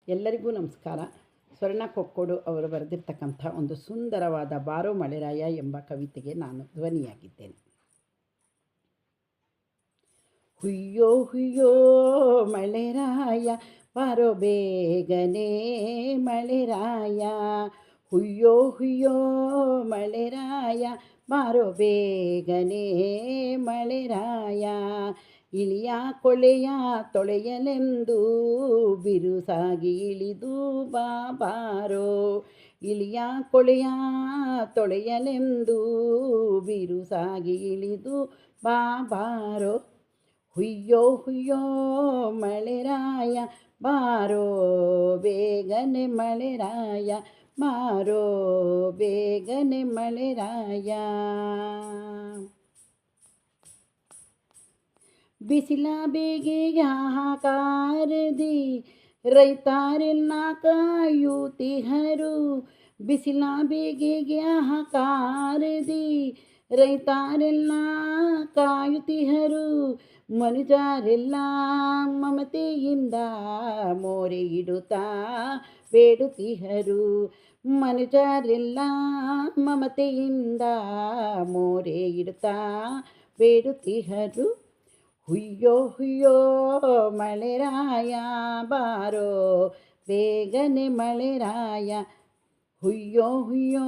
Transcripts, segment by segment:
ಎಲ್ಲರಿಗೂ ನಮಸ್ಕಾರ. ಸ್ವರ್ಣ ಕೊಕ್ಕೋಡು ಅವರು ಬರೆದಿರ್ತಕ್ಕಂಥ ಒಂದು ಸುಂದರವಾದ ಬಾರೋ ಮಳೆರಾಯ ಎಂಬ ಕವಿತೆಗೆ ನಾನು ಧ್ವನಿಯಾಗಿದ್ದೇನೆ. ಹುಯ್ಯೋ ಹುಯ್ಯೋ ಮಳೆರಾಯ ಬಾರೋ ಬೇಗನೆ ಮಳೆರಾಯ, ಹುಯ್ಯೋ ಹುಯ್ಯೋ ಮಳೆರಾಯ ಬಾರೋ ಬೇಗನೆ ಮಳೆರಾಯ, ಇಳಿಯ ಕೊಳೆಯ ತೊಳೆಯಲೆಂದು ಬಿರುಸಾಗಿ ಇಳಿದು ಬಾರೋ, ಇಳಿಯ ಕೊಳೆಯ ತೊಳೆಯಲೆಂದು ಬಿರುಸಾಗಿ ಇಳಿದು ಬಾರೋ, ಹುಯ್ಯೋ ಹುಯ್ಯೋ ಮಳೆರಾಯ ಬಾರೋ ಬೇಗನೆ ಮಳೆರಾಯ, ಬಾರೋ ಬೇಗನೆ ಮಳೆರಾಯ. ಬಿಸಿಲ ಬೇಗೆಗೆ ಹಾಕಾರದಿ ರೈತರೆಲ್ಲ ಕಾಯುತ್ತಿಹರು, ಬಿಸಿಲ ಬೇಗೆಗೆ ಹಾಕಾರದಿ ರೈತರೆಲ್ಲ ಕಾಯುತ್ತಿಹರು, ಮನುಜರೆಲ್ಲ ಮಮತೆಯಿಂದ ಮೋರೆ ಇಡುತ್ತಾ ಬೇಡುತ್ತಿಹರು, ಮನುಜರೆಲ್ಲ ಮಮತೆಯಿಂದ ಮೋರೆ ಇಡುತ್ತಾ ಬೇಡುತ್ತಿಹರು. ಹುಯ್ಯೋ ಹುಯ್ಯೋ ಮಳೆರಾಯ ಬಾರೋ ಬೇಗನೆ ಮಳೆರಾಯ, ಹುಯ್ಯೋ ಹುಯ್ಯೋ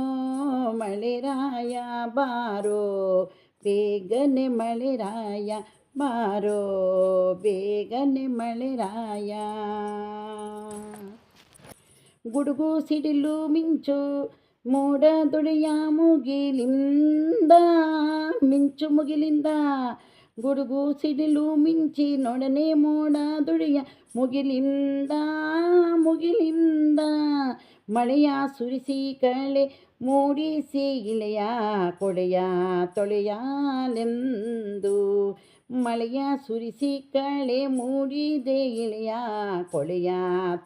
ಮಳೆರಾಯ ಬಾರೋ ಬೇಗನೆ ಮಳೆರಾಯ, ಬಾರೋ ಬೇಗನೆ ಮಳೆರಾಯ. ಗುಡುಗು ಸಿಡಿಲು ಮಿಂಚು ಮೋಡದೊಡೆಯ ಮುಗಿಲಿಂದ, ಮಿಂಚು ಮುಗಿಲಿಂದ ಗುಡುಗು ಸಿಡಿಲು ಮಿಂಚಿ ನೊಡನೆ ಮೋಡದೊಡೆಯ ಮುಗಿಲಿಂದ, ಮುಗಿಲಿಂದ ಮಳೆಯ ಸುರಿಸಿ ಕಳೆ ಮೂಡಿಸಿ ಇಳೆಯ ಕೊಡೆಯ ತೊಳೆಯಲೆಂದು, ಮಳೆಯ ಸುರಿಸಿ ಕಳೆ ಮೂಡಿದೆ ಇಳೆಯ ಕೊಳೆಯ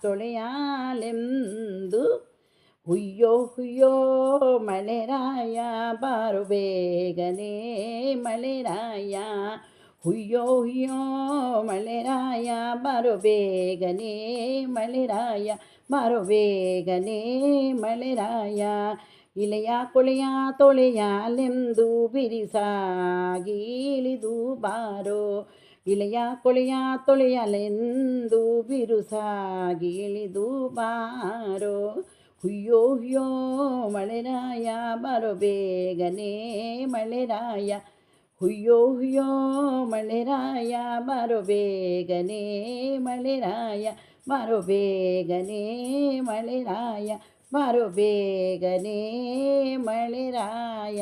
ತೊಳೆಯಲೆಂದು. ಹುಯ್ಯೋ ಹುಯ್ಯೋ ಮಳೆರಾಯ ಬಾರೋ ಬೇಗನೆ ಮಳೆರಾಯ, ಹುಯ್ಯೋ ಹುಯ್ಯೋ ಮಳೆರಾಯ ಬಾರೋ ಬೇಗನೆ ಮಳೆರಾಯ, ಬಾರೋ ಬೇಗನೆ ಮಳೆರಾಯ, ಇಳೆಯ ಕೊಳೆಯ ತೊಳೆಯಲೆಂದು ಬಿರುಸಾಗಿ ಇಳಿದು ಬಾರೋ, ಇಳೆಯ ಕೊಳೆಯ ತೊಳೆಯಲೆಂದು ಬಿರುಸಾಗಿ ಇಳಿದು ಬಾರೋ, ಹುಯ್ಯೋ ಹುಯ್ಯೋ ಮಳೆರಾಯ ಬಾರೋ ಬೇಗನೆ ಮಳೆರಾಯ, ಹುಯ್ಯೋ ಹುಯ್ಯೋ ಮಳೆರಾಯ ಬಾರೋ ಬೇಗನೆ ಮಳೆರಾಯ, ಬಾರೋ ಬೇಗನೆ ಮಳೆರಾಯ, ಬಾರೋ ಬೇಗನೆ ಮಳೆರಾಯ.